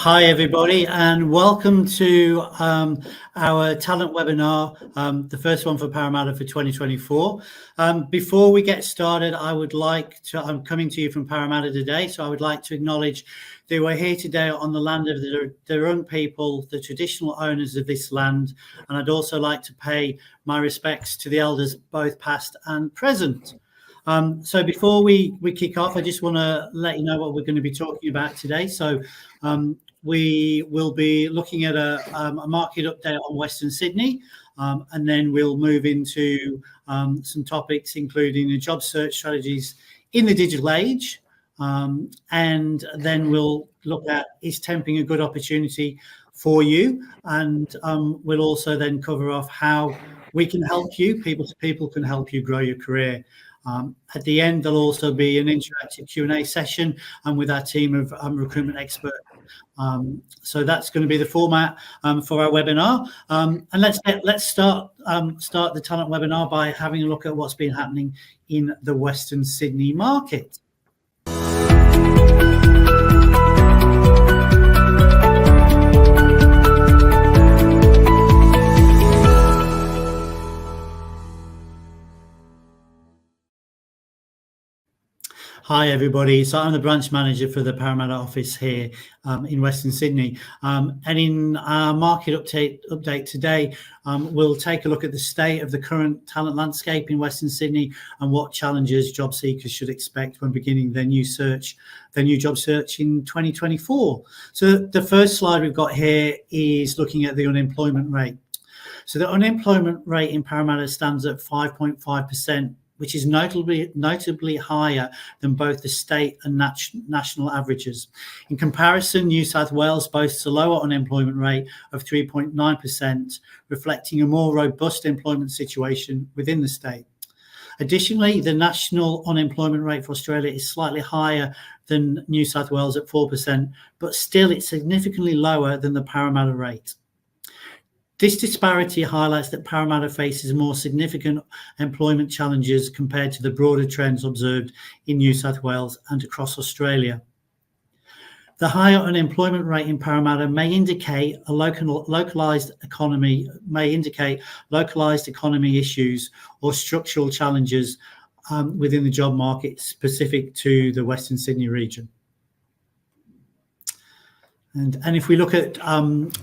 Hi everybody, and welcome to our talent webinar, the first one for Parramatta for 2024. Before we get started, I'm coming to you from Parramatta today, so I would like to acknowledge that we're here today on the land of the Darug people, the traditional owners of this land, and I'd also like to pay my respects to the elders, both past and present. So before we kick off, I just want to let you know what we're going to be talking about today. So we will be looking at a market update on Western Sydney, and then we'll move into some topics including the job search strategies in the digital age, and then we'll look at, is temping a good opportunity for you? And we'll also then cover off how we can help you, people can help you grow your career. At the end, there'll also be an interactive Q&A session and with our team of recruitment experts. So that's going to be the format for our webinar. And let's start the talent webinar by having a look at what's been happening in the Western Sydney market. Hi everybody, so I'm the branch manager for the Parramatta office here in Western Sydney, and in our market update today, we'll take a look at the state of the current talent landscape in Western Sydney and what challenges job seekers should expect when beginning their new job search in 2024. So the first slide we've got here is looking at the unemployment rate. So the unemployment rate in Parramatta stands at 5.5%, which is notably higher than both the state and national averages. In comparison, New South Wales boasts a lower unemployment rate of 3.9%, reflecting a more robust employment situation within the state. Additionally, the national unemployment rate for Australia is slightly higher than New South Wales at 4%, but still it's significantly lower than the Parramatta rate. This disparity highlights that Parramatta faces more significant employment challenges compared to the broader trends observed in New South Wales and across Australia. The higher unemployment rate in Parramatta may indicate localised economy issues or structural challenges within the job market specific to the Western Sydney region. And if we look at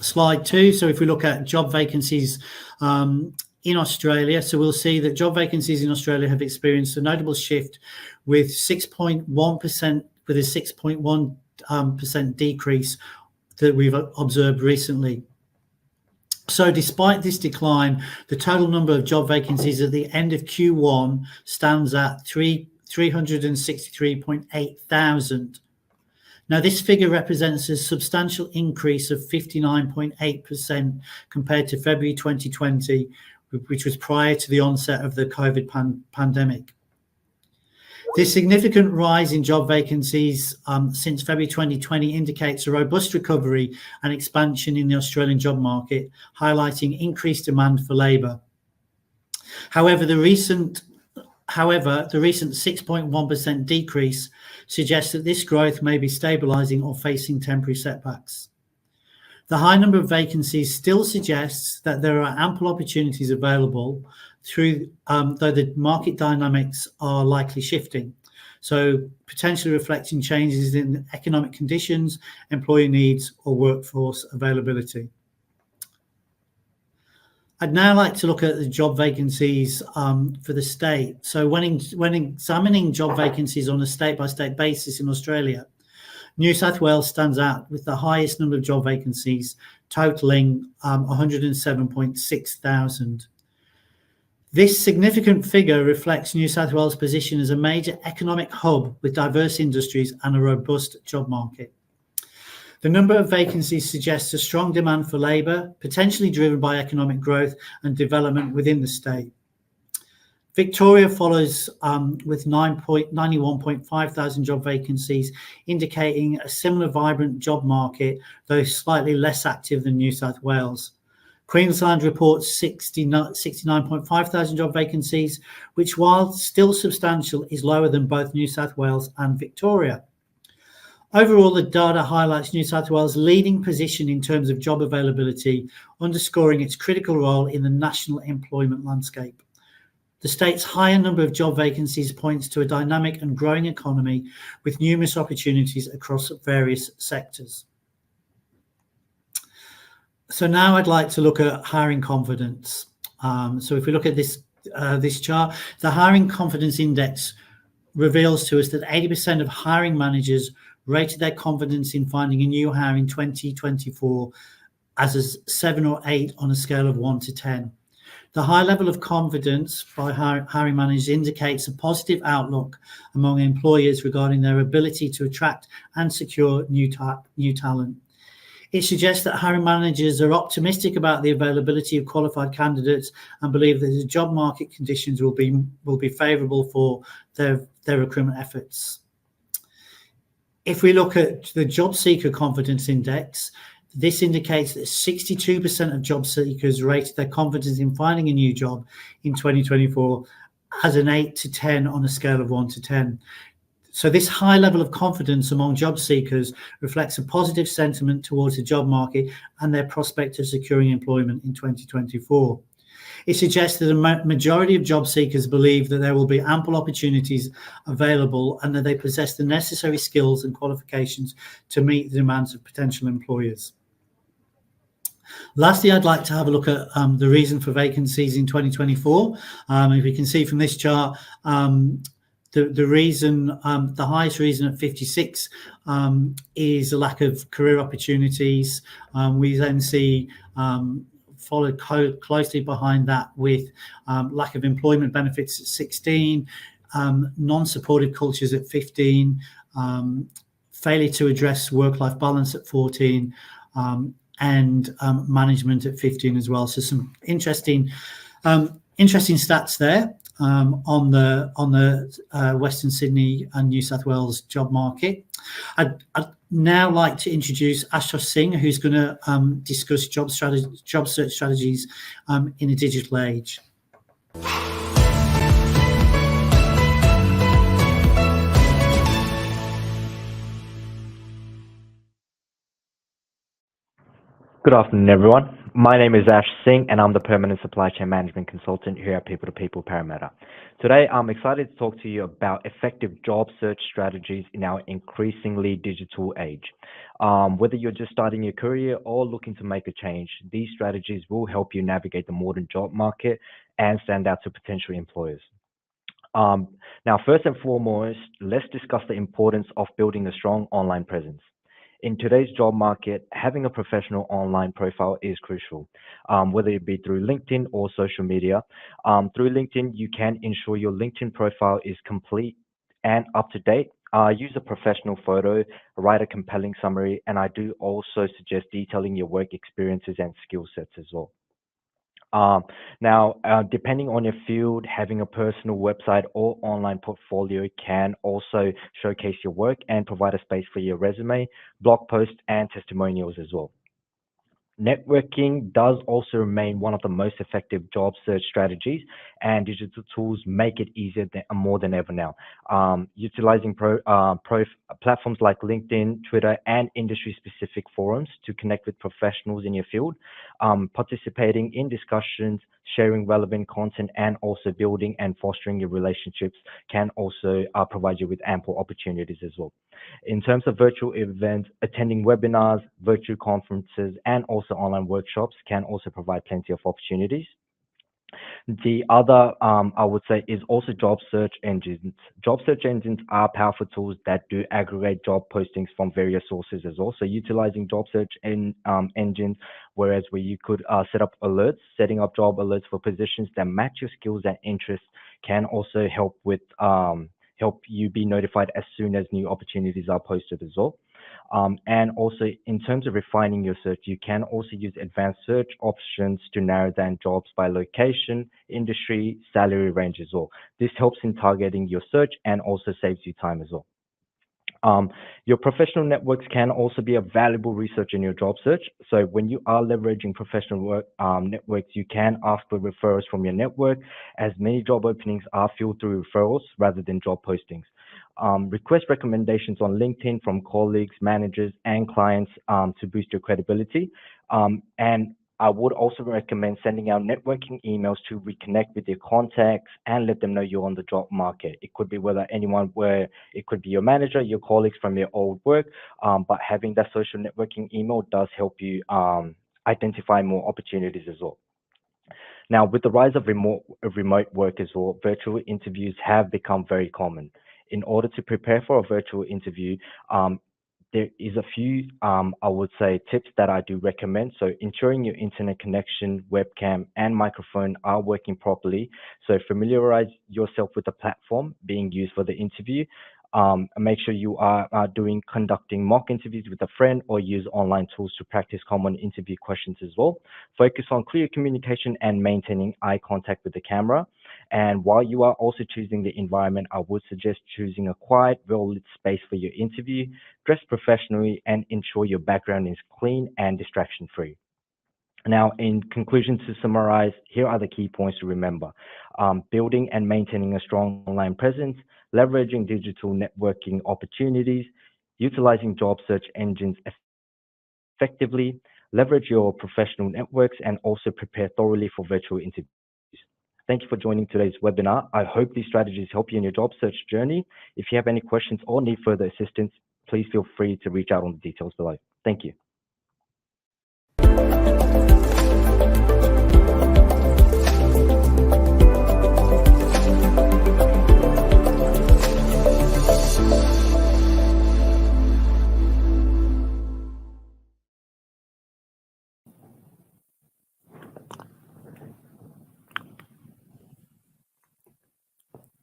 slide 2, so if we look at job vacancies in Australia, so we'll see that job vacancies in Australia have experienced a notable shift with 6.1% decrease that we've observed recently. So despite this decline, the total number of job vacancies at the end of Q1 stands at 363.8 thousand. Now, this figure represents a substantial increase of 59.8% compared to February 2020, which was prior to the onset of the COVID pandemic. This significant rise in job vacancies since February 2020 indicates a robust recovery and expansion in the Australian job market, highlighting increased demand for labour. However, the recent 6.1% decrease suggests that this growth may be stabilising or facing temporary setbacks. The high number of vacancies still suggests that there are ample opportunities available, though the market dynamics are likely shifting, so potentially reflecting changes in economic conditions, employee needs, or workforce availability. I'd now like to look at the job vacancies for the state. So when examining job vacancies on a state-by-state basis in Australia, New South Wales stands out with the highest number of job vacancies, totalling 107.6 thousand. This significant figure reflects New South Wales' position as a major economic hub with diverse industries and a robust job market. The number of vacancies suggests a strong demand for labour, potentially driven by economic growth and development within the state. Victoria follows with 91.5 thousand job vacancies, indicating a similar vibrant job market, though slightly less active than New South Wales. Queensland reports 69.5 thousand job vacancies, which, while still substantial, is lower than both New South Wales and Victoria. Overall, the data highlights New South Wales' leading position in terms of job availability, underscoring its critical role in the national employment landscape. The state's higher number of job vacancies points to a dynamic and growing economy with numerous opportunities across various sectors. So now I'd like to look at hiring confidence. So if we look at this chart, the hiring confidence index reveals to us that 80% of hiring managers rated their confidence in finding a new hire in 2024 as a 7 or 8 on a scale of 1 to 10. The high level of confidence by hiring managers indicates a positive outlook among employers regarding their ability to attract and secure new talent. It suggests that hiring managers are optimistic about the availability of qualified candidates and believe that the job market conditions will be favourable for their recruitment efforts. If we look at the job seeker confidence index, this indicates that 62% of job seekers rated their confidence in finding a new job in 2024 as an 8 to 10 on a scale of 1 to 10. So this high level of confidence among job seekers reflects a positive sentiment towards the job market and their prospect of securing employment in 2024. It suggests that a majority of job seekers believe that there will be ample opportunities available and that they possess the necessary skills and qualifications to meet the demands of potential employers. Lastly, I'd like to have a look at the reason for vacancies in 2024. If we can see from this chart, the reason, the highest reason at 56 is a lack of career opportunities. We then see followed closely behind that with lack of employment benefits at 16, non-supportive cultures at 15, failure to address work-life balance at 14, and management at 15 as well. So some interesting stats there on the Western Sydney and New South Wales job market. I'd now like to introduce Ashutosh Singh, who's going to discuss job search strategies in a digital age. Good afternoon, everyone. My name is Ash Singh, and I'm the Permanent Supply Chain Management Consultant here at 𝗲𝗄𝗱𝗄𝗱 Parramatta. Today, I'm excited to talk to you about effective job search strategies in our increasingly digital age. Whether you're just starting your career or looking to make a change, these strategies will help you navigate the modern job market and stand out to potential employers. Now, first and foremost, let's discuss the importance of building a strong online presence. In today's job market, having a professional online profile is crucial, whether it be through LinkedIn or social media. Through LinkedIn, you can ensure your LinkedIn profile is complete and up to date. Use a professional photo, write a compelling summary, and I do also suggest detailing your work experiences and skill sets as well. Now, depending on your field, having a personal website or online portfolio can also showcase your work and provide a space for your resume, blog posts, and testimonials as well. Networking does also remain one of the most effective job search strategies, and digital tools make it easier more than ever now. Utilizing platforms like LinkedIn, Twitter, and industry-specific forums to connect with professionals in your field, participating in discussions, sharing relevant content, and also building and fostering your relationships can also provide you with ample opportunities as well. In terms of virtual events, attending webinars, virtual conferences, and also online workshops can also provide plenty of opportunities. The other, I would say, is also job search engines. Job search engines are powerful tools that do aggregate job postings from various sources as well. So utilizing job search engines, where you could set up alerts, setting up job alerts for positions that match your skills and interests can also help with help you be notified as soon as new opportunities are posted as well. And also in terms of refining your search, you can also use advanced search options to narrow down jobs by location, industry, salary range as well. This helps in targeting your search and also saves you time as well. Your professional networks can also be a valuable research in your job search. So when you are leveraging professional networks, you can ask for referrals from your network, as many job openings are filled through referrals rather than job postings. Request recommendations on LinkedIn from colleagues, managers, and clients to boost your credibility. And I would also recommend sending out networking emails to reconnect with your contacts and let them know you're on the job market. It could be whether anyone where it could be your manager, your colleagues from your old work, but having that social networking email does help you identify more opportunities as well. Now, with the rise of remote work as well, virtual interviews have become very common. In order to prepare for a virtual interview, there is a few, I would say, tips that I do recommend. So ensuring your internet connection, webcam, and microphone are working properly. So familiarize yourself with the platform being used for the interview. Make sure you are conducting mock interviews with a friend or use online tools to practice common interview questions as well. Focus on clear communication and maintaining eye contact with the camera. And while you are also choosing the environment, I would suggest choosing a quiet, well-lit space for your interview. Dress professionally and ensure your background is clean and distraction-free. Now, in conclusion, to summarize, here are the key points to remember. Building and maintaining a strong online presence, leveraging digital networking opportunities, utilizing job search engines effectively, leverage your professional networks, and also prepare thoroughly for virtual interviews. Thank you for joining today's webinar. I hope these strategies help you in your job search journey. If you have any questions or need further assistance, please feel free to reach out on the details below. Thank you.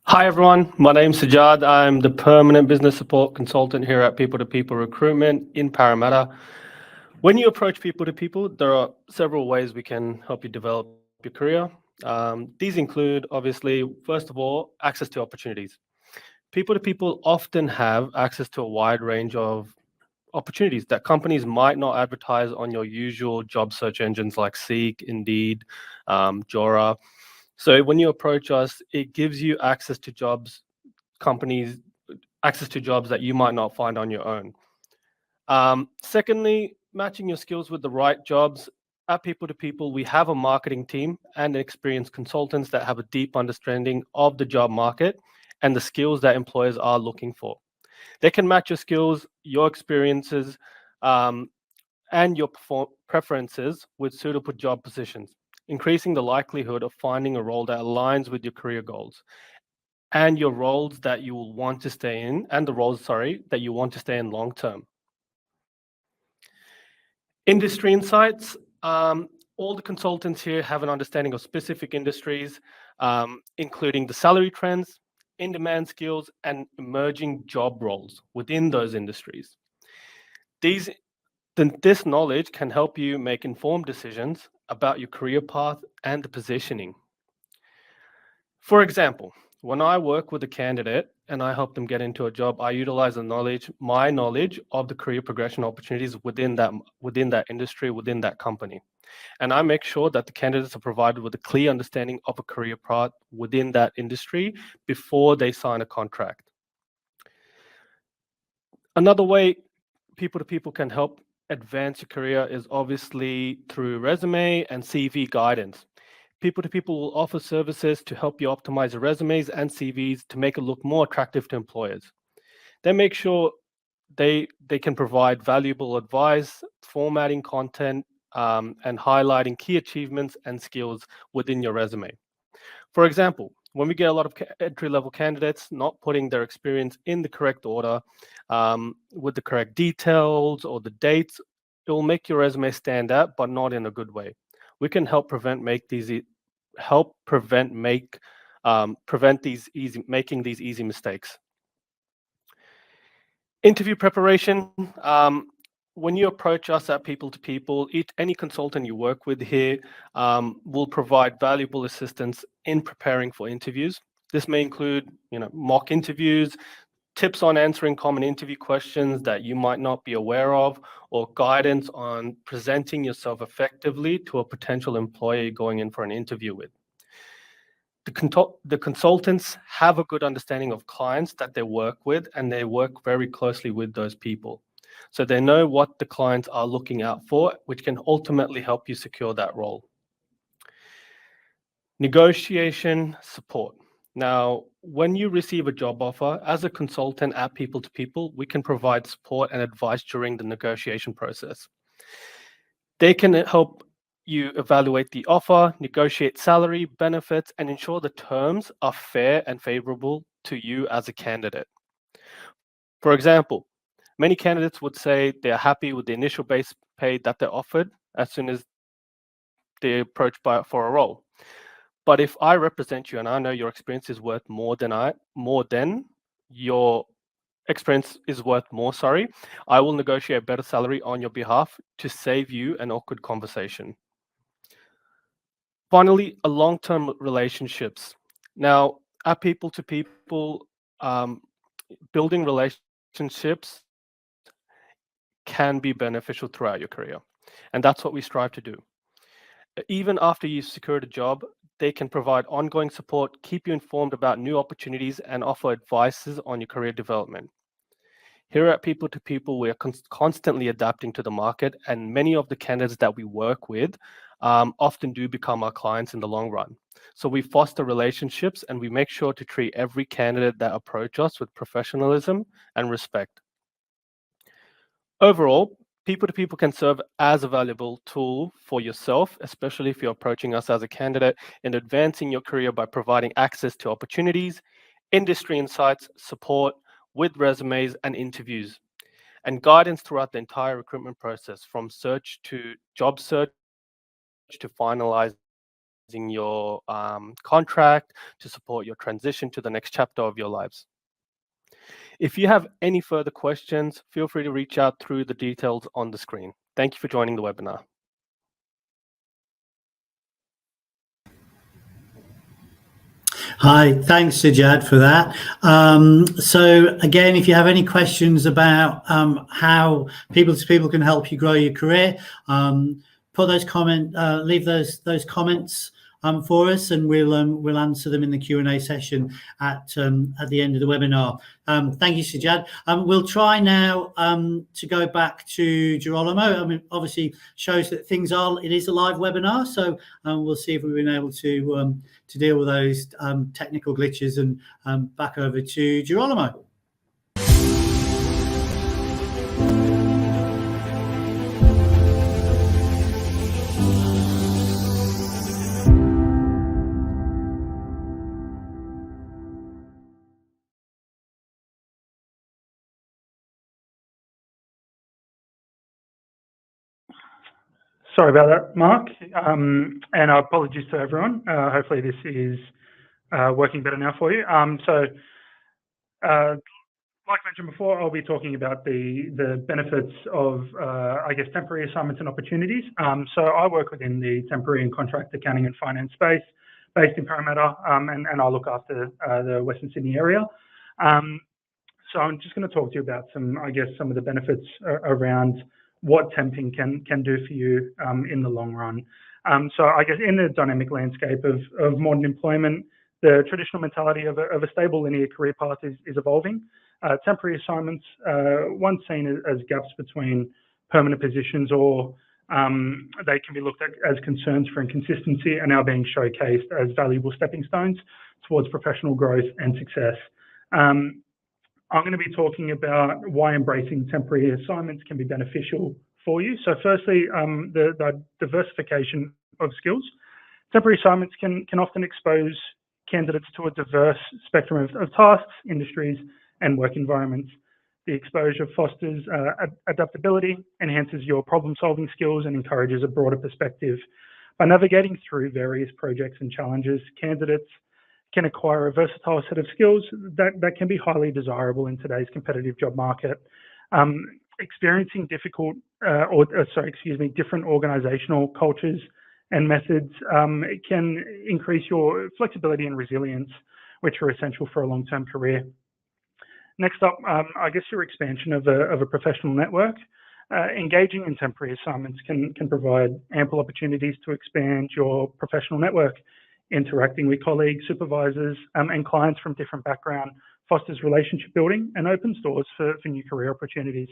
Hi everyone, my name's Sajjad. I'm the permanent business support consultant here at People to People Recruitment in Parramatta. When you approach people to people, there are several ways we can help you develop your career. These include, obviously, first of all, access to opportunities. People to people often have access to a wide range of opportunities that companies might not advertise on your usual job search engines like Seek, Indeed, Jora. So when you approach us, it gives you access to jobs, access to jobs that you might not find on your own. Secondly, matching your skills with the right jobs. At People to People, we have a marketing team and experienced consultants that have a deep understanding of the job market and the skills that employers are looking for. They can match your skills, your experiences, and your preferences with suitable job positions, increasing the likelihood of finding a role that aligns with your career goals and your roles that you will want to stay in, and the roles, that you want to stay in long term. Industry insights. All the consultants here have an understanding of specific industries, including the salary trends, in-demand skills, and emerging job roles within those industries. This knowledge can help you make informed decisions about your career path and the positioning. For example, when I work with a candidate and I help them get into a job, I utilize my knowledge of the career progression opportunities within that industry, within that company. And I make sure that the candidates are provided with a clear understanding of a career path within that industry before they sign a contract. Another way People to People can help advance your career is obviously through resume and CV guidance. People to People will offer services to help you optimize your resumes and CVs to make it look more attractive to employers. They make sure they can provide valuable advice, formatting content, and highlighting key achievements and skills within your resume. For example, when we get a lot of entry-level candidates not putting their experience in the correct order, with the correct details or the dates, it will make your resume stand out, but not in a good way. We can help prevent making these easy mistakes. Interview preparation. When you approach us at People to People, any consultant you work with here will provide valuable assistance in preparing for interviews. This may include, mock interviews, tips on answering common interview questions that you might not be aware of, or guidance on presenting yourself effectively to a potential employee going in for an interview with. The consultants have a good understanding of clients that they work with, and they work very closely with those people. So they know what the clients are looking out for, which can ultimately help you secure that role. Negotiation support. Now, when you receive a job offer, as a consultant at People to People, we can provide support and advice during the negotiation process. They can help you evaluate the offer, negotiate salary, benefits, and ensure the terms are fair and favorable to you as a candidate. For example, many candidates would say they're happy with the initial base pay that they're offered as soon as they approach for a role. But if I represent you and I know your experience is worth more than your experience is worth more, I will negotiate a better salary on your behalf to save you an awkward conversation. Finally, long-term relationships. Now, at People to People, building relationships can be beneficial throughout your career, and that's what we strive to do. Even after you've secured a job, they can provide ongoing support, keep you informed about new opportunities, and offer advices on your career development. Here at People to People, we are constantly adapting to the market, and many of the candidates that we work with often do become our clients in the long run. So we foster relationships, and we make sure to treat every candidate that approach us with professionalism and respect. Overall, People to People can serve as a valuable tool for yourself, especially if you're approaching us as a candidate, in advancing your career by providing access to opportunities, industry insights, support with resumes and interviews, and guidance throughout the entire recruitment process, from search to job search to finalizing your contract, to support your transition to the next chapter of your lives. If you have any further questions, feel free to reach out through the details on the screen. Thank you for joining the webinar. Hi, thanks, Sajjad, for that. So again, if you have any questions about how People to People can help you grow your career, put those leave those comments for us, and we'll answer them in the Q&A session at the end of the webinar. Thank you, Sajjad. We'll try now to go back to Girolamo. I mean, obviously shows that it is a live webinar, so we'll see if we've been able to deal with those technical glitches, and back over to Girolamo. Sorry about that, Mark, and apologies to everyone. Hopefully this is working better now for you. Like mentioned before, I'll be talking about the benefits of, I guess, temporary assignments and opportunities. So I work within the temporary and contract accounting and finance space, based in Parramatta, and I look after the Western Sydney area. So I'm just going to talk to you about some of the benefits around what temping can do for you in the long run. So I guess in the dynamic landscape of modern employment, the traditional mentality of a stable linear career path is evolving. Temporary assignments, once seen as gaps between permanent positions, or they can be looked at as concerns for inconsistency, are now being showcased as valuable stepping stones towards professional growth and success. I'm going to be talking about why embracing temporary assignments can be beneficial for you. So firstly, the diversification of skills. Temporary assignments can often expose candidates to a diverse spectrum of tasks, industries, and work environments. The exposure fosters adaptability, enhances your problem-solving skills, and encourages a broader perspective. By navigating through various projects and challenges, candidates can acquire a versatile set of skills that can be highly desirable in today's competitive job market. Experiencing different organizational cultures and methods can increase your flexibility and resilience, which are essential for a long-term career. Next up, I guess your expansion of a professional network. Engaging in temporary assignments can provide ample opportunities to expand your professional network. Interacting with colleagues, supervisors, and clients from different backgrounds fosters relationship building and opens doors for new career opportunities.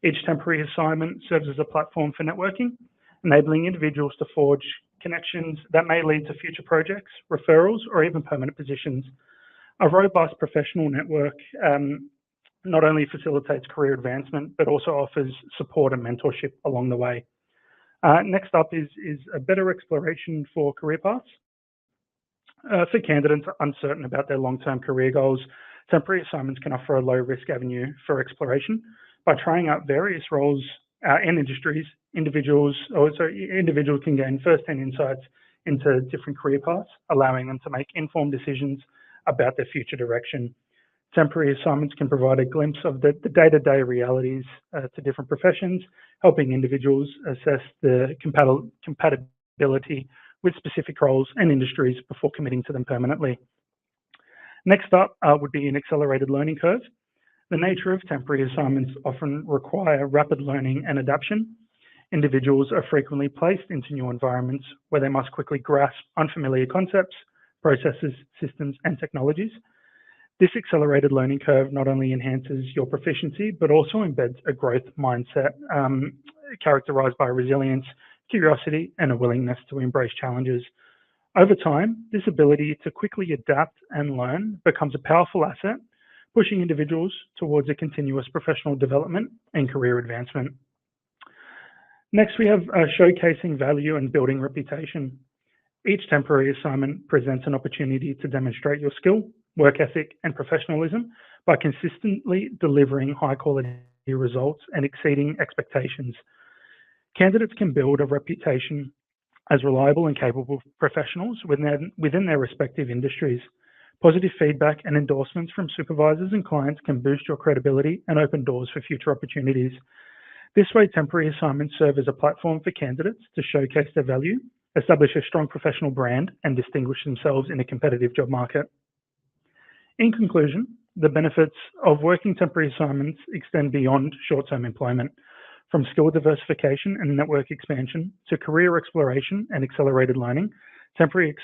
Each temporary assignment serves as a platform for networking, enabling individuals to forge connections that may lead to future projects, referrals, or even permanent positions. A robust professional network not only facilitates career advancement, but also offers support and mentorship along the way. Next up is a better exploration for career paths. For candidates uncertain about their long-term career goals, temporary assignments can offer a low-risk avenue for exploration. By trying out various roles in industries, individuals can gain first-hand insights into different career paths, allowing them to make informed decisions about their future direction. Temporary assignments can provide a glimpse of the day-to-day realities to different professions, helping individuals assess the compatibility with specific roles and industries before committing to them permanently. Next up would be an accelerated learning curve. The nature of temporary assignments often require rapid learning and adaptation. Individuals are frequently placed into new environments where they must quickly grasp unfamiliar concepts, processes, systems, and technologies. This accelerated learning curve not only enhances your proficiency, but also embeds a growth mindset characterized by resilience, curiosity, and a willingness to embrace challenges. Over time, this ability to quickly adapt and learn becomes a powerful asset, pushing individuals towards a continuous professional development and career advancement. Next, we have showcasing value and building reputation. Each temporary assignment presents an opportunity to demonstrate your skill, work ethic, and professionalism by consistently delivering high-quality results and exceeding expectations. Candidates can build a reputation as reliable and capable professionals within their respective industries. Positive feedback and endorsements from supervisors and clients can boost your credibility and open doors for future opportunities. This way, temporary assignments serve as a platform for candidates to showcase their value, establish a strong professional brand, and distinguish themselves in a competitive job market. In conclusion, the benefits of working temporary assignments extend beyond short-term employment. From skill diversification and network expansion to career exploration and accelerated learning, temporary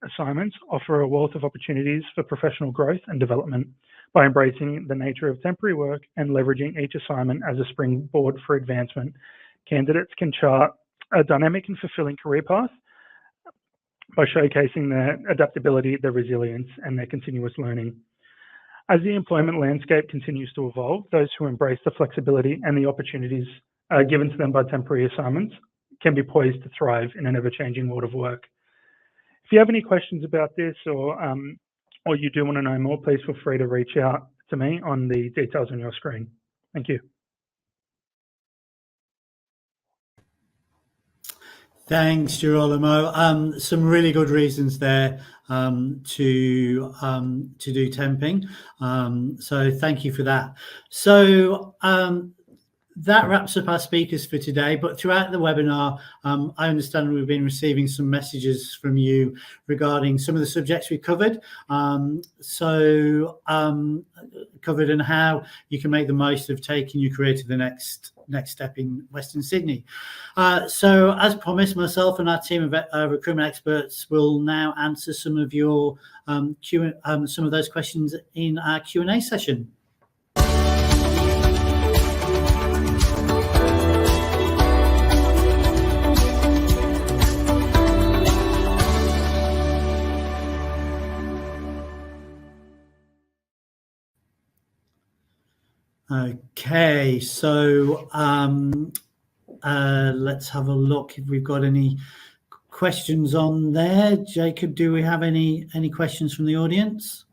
assignments offer a wealth of opportunities for professional growth and development. By embracing the nature of temporary work and leveraging each assignment as a springboard for advancement, candidates can chart a dynamic and fulfilling career path by showcasing their adaptability, their resilience, and their continuous learning. As the employment landscape continues to evolve, those who embrace the flexibility and the opportunities given to them by temporary assignments can be poised to thrive in an ever-changing world of work. If you have any questions about this or you do want to know more, please feel free to reach out to me on the details on your screen. Thank you. Thanks, Girolamo. Some really good reasons there to do temping. So thank you for that. So that wraps up our speakers for today, but throughout the webinar, I understand we've been receiving some messages from you regarding some of the subjects we covered. Covered and how you can make the most of taking your career to the next step in Western Sydney. So as promised, myself and our team of recruitment experts will now answer some of your some of those questions in our Q&A session. Okay, so let's have a look if we've got any questions on there. Jacob, do we have any questions from the audience?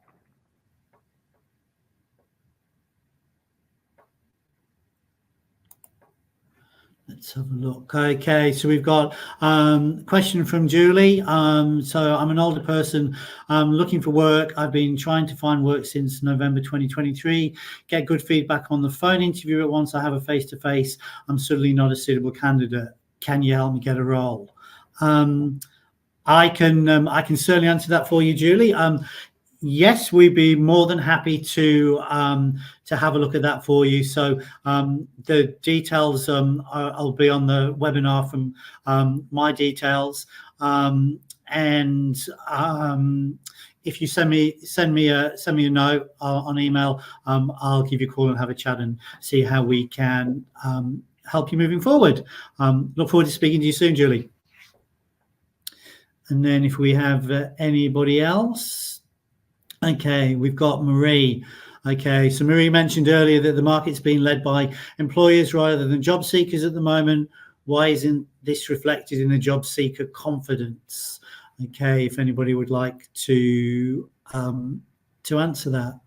Let's have a look. Okay, so we've got a question from Julie. So I'm an older person looking for work. I've been trying to find work since November 2023. Get good feedback on the phone interview, but once I have a face-to-face, I'm suddenly not a suitable candidate. Can you help me get a role? I can certainly answer that for you, Julie. Yes, we'd be more than happy to have a look at that for you. So the details I'll be on the webinar from my details. and if you send me a note on email, I'll give you a call and have a chat and see how we can help you moving forward. Look forward to speaking to you soon, Julie. And then if we have anybody else, okay, we've got Marie. Okay, so Marie mentioned earlier that the market's being led by employers rather than job seekers at the moment. Why isn't this reflected in the job seeker confidence? Okay, if anybody would like to answer that.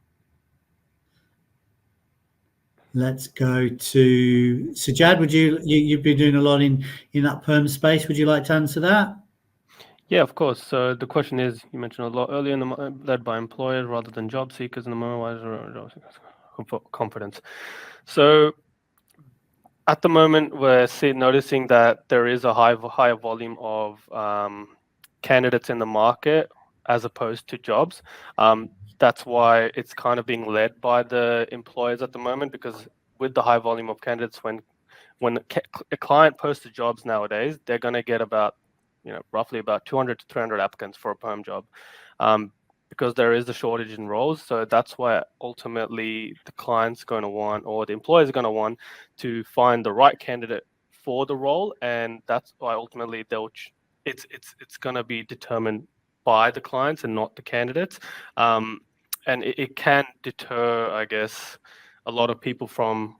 Let's go to Sajjad. Would you've been doing a lot in that perm space? Would you like to answer that? Yeah, of course. So the question is, you mentioned a lot earlier, led by employers rather than job seekers in the moment. Why is there confidence? So at the moment, we're noticing that there is a higher volume of candidates in the market as opposed to jobs. That's why it's kind of being led by the employers at the moment, because with the high volume of candidates, when a client posts the jobs nowadays, they're going to get about, roughly about 200 to 300 applicants for a perm job, because there is a shortage in roles. So that's why ultimately the client's going to want, or the employers are going to want, to find the right candidate for the role, and that's why ultimately it's going to be determined by the clients and not the candidates. And it can deter, I guess, a lot of people from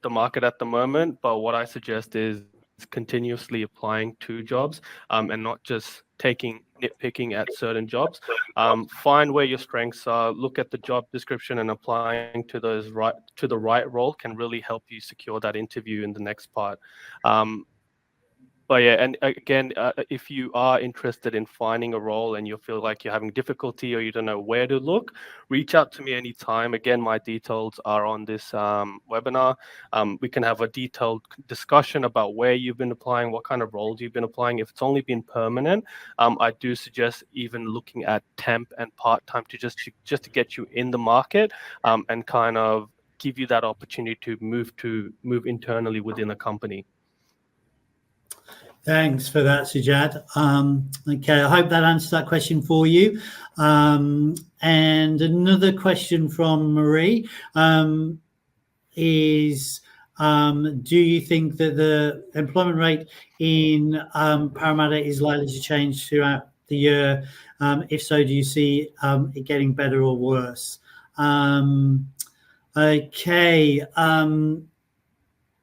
the market at the moment. But what I suggest is continuously applying to jobs, and not just nitpicking at certain jobs. Find where your strengths are, look at the job description, and applying to the right role can really help you secure that interview in the next part. But yeah, and again, if you are interested in finding a role and you feel like you're having difficulty or you don't know where to look, reach out to me anytime. Again, my details are on this webinar. We can have a detailed discussion about where you've been applying, what kind of roles you've been applying. If it's only been permanent, I do suggest even looking at temp and part-time to just to get you in the market, and kind of give you that opportunity to move internally within a company. Thanks for that, Sajjad. Okay, I hope that answers that question for you. And another question from Marie is, do you think that the employment rate in Parramatta is likely to change throughout the year? If so, do you see it getting better or worse? Okay.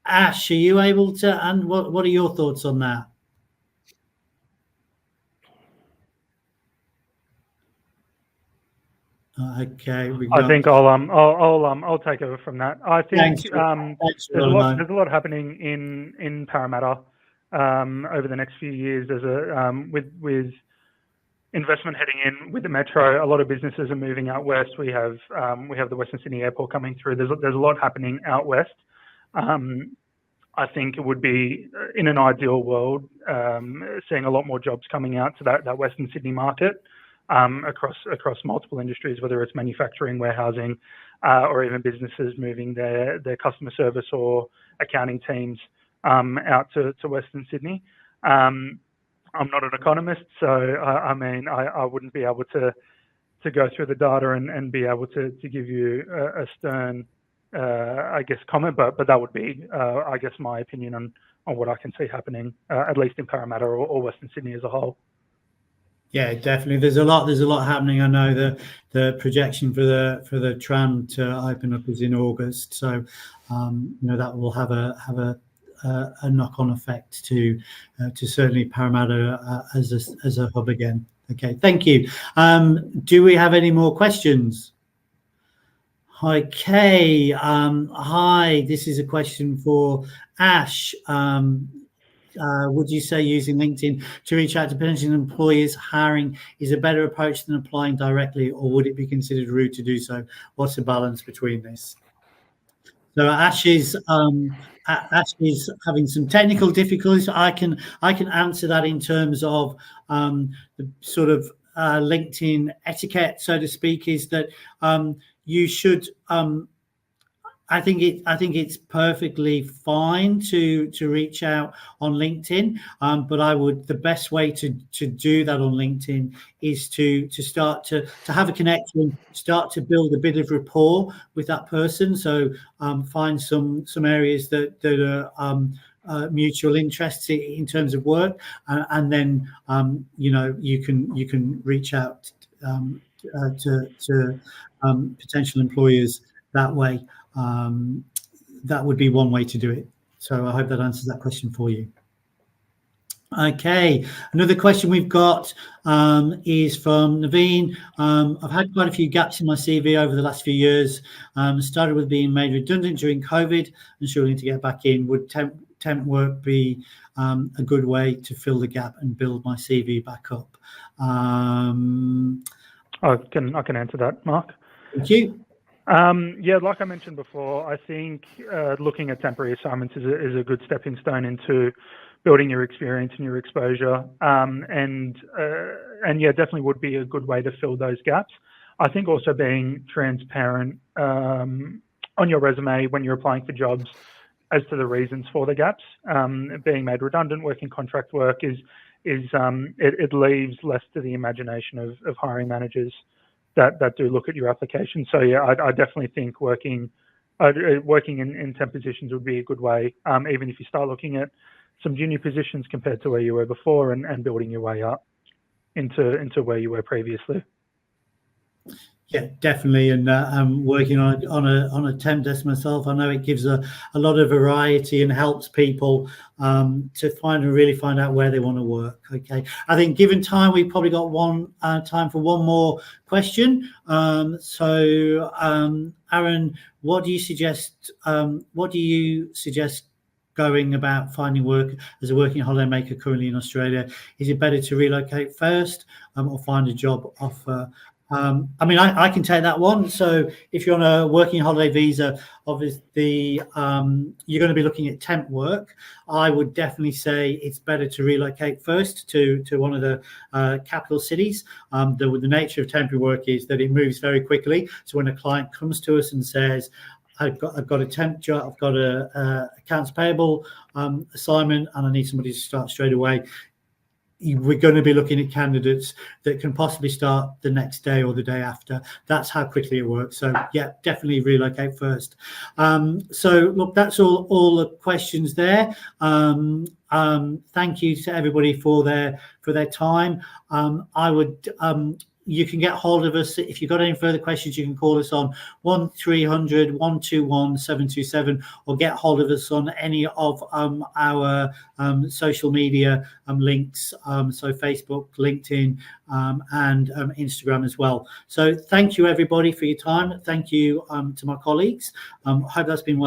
Ash, are you able to, and what are your thoughts on that? Okay, I think I'll take over from that. I think Thanks, there's a lot happening in Parramatta over the next few years. With investment heading in with the metro, a lot of businesses are moving out west. We have the Western Sydney Airport coming through. There's a lot happening out west. I think it would be, in an ideal world, seeing a lot more jobs coming out to that Western Sydney market, across multiple industries, whether it's manufacturing, warehousing, or even businesses moving their customer service or accounting teams out to Western Sydney. I'm not an economist, so I wouldn't be able to go through the data and be able to give you a stern comment, but that would be my opinion on what I can see happening, at least in Parramatta or Western Sydney as a whole. Yeah, definitely. There's a lot happening. I know the projection for the tram to open up is in August, so that will have a knock-on effect to certainly Parramatta as a hub again. Okay, thank you. Do we have any more questions? Okay. Hi, this is a question for Ash. Would you say using LinkedIn to reach out to potential employers hiring is a better approach than applying directly, or would it be considered rude to do so? What's the balance between this? So Ash is having some technical difficulties. I can answer that in terms of the sort of LinkedIn etiquette, so to speak, is that you should I think it's perfectly fine to reach out on LinkedIn, but the best way to do that on LinkedIn is to start to have a connection, start to build a bit of rapport with that person. So find some areas that are mutual interests in terms of work, and then you can reach out to potential employers that way. That would be one way to do it. So I hope that answers that question for you. Okay, another question we've got is from Naveen. I've had quite a few gaps in my CV over the last few years. Started with being made redundant during COVID and struggling to get back in. Would temp work be a good way to fill the gap and build my CV back up? I can answer that, Mark. Thank you. Yeah, like I mentioned before, I think looking at temporary assignments is a good stepping stone into building your experience and your exposure, and yeah, definitely would be a good way to fill those gaps. I think also being transparent on your resume when you're applying for jobs as to the reasons for the gaps. Being made redundant, working contract work it leaves less to the imagination of hiring managers that do look at your application. So yeah, I definitely think working in temp positions would be a good way, even if you start looking at some junior positions compared to where you were before, and building your way up into where you were previously. Yeah, definitely. And I'm working on a temp desk myself. I know it gives a lot of variety and helps people to really find out where they want to work. Okay, I think given time, we've probably got time for one more question. So Aaron, what do you suggest going about finding work as a working holiday maker currently in Australia? Is it better to relocate first or find a job offer? I mean, I can take that one. So if you're on a working holiday visa, obviously you're going to be looking at temp work. I would definitely say it's better to relocate first to one of the capital cities. The nature of temporary work is that it moves very quickly. So when a client comes to us and says, I've got a temp job, I've got a accounts payable assignment, and I need somebody to start straight away, we're going to be looking at candidates that can possibly start the next day or the day after. That's how quickly it works. So yeah, definitely relocate first. So look, that's all the questions there. Thank you to everybody for their time. You can get hold of us if you've got any further questions. You can call us on 1300-121-727, or get hold of us on any of our social media links, so Facebook, LinkedIn, and Instagram as well. So thank you everybody for your time. Thank you to my colleagues. Hope that's been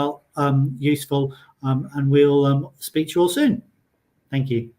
useful, and we'll speak to you all soon. Thank you.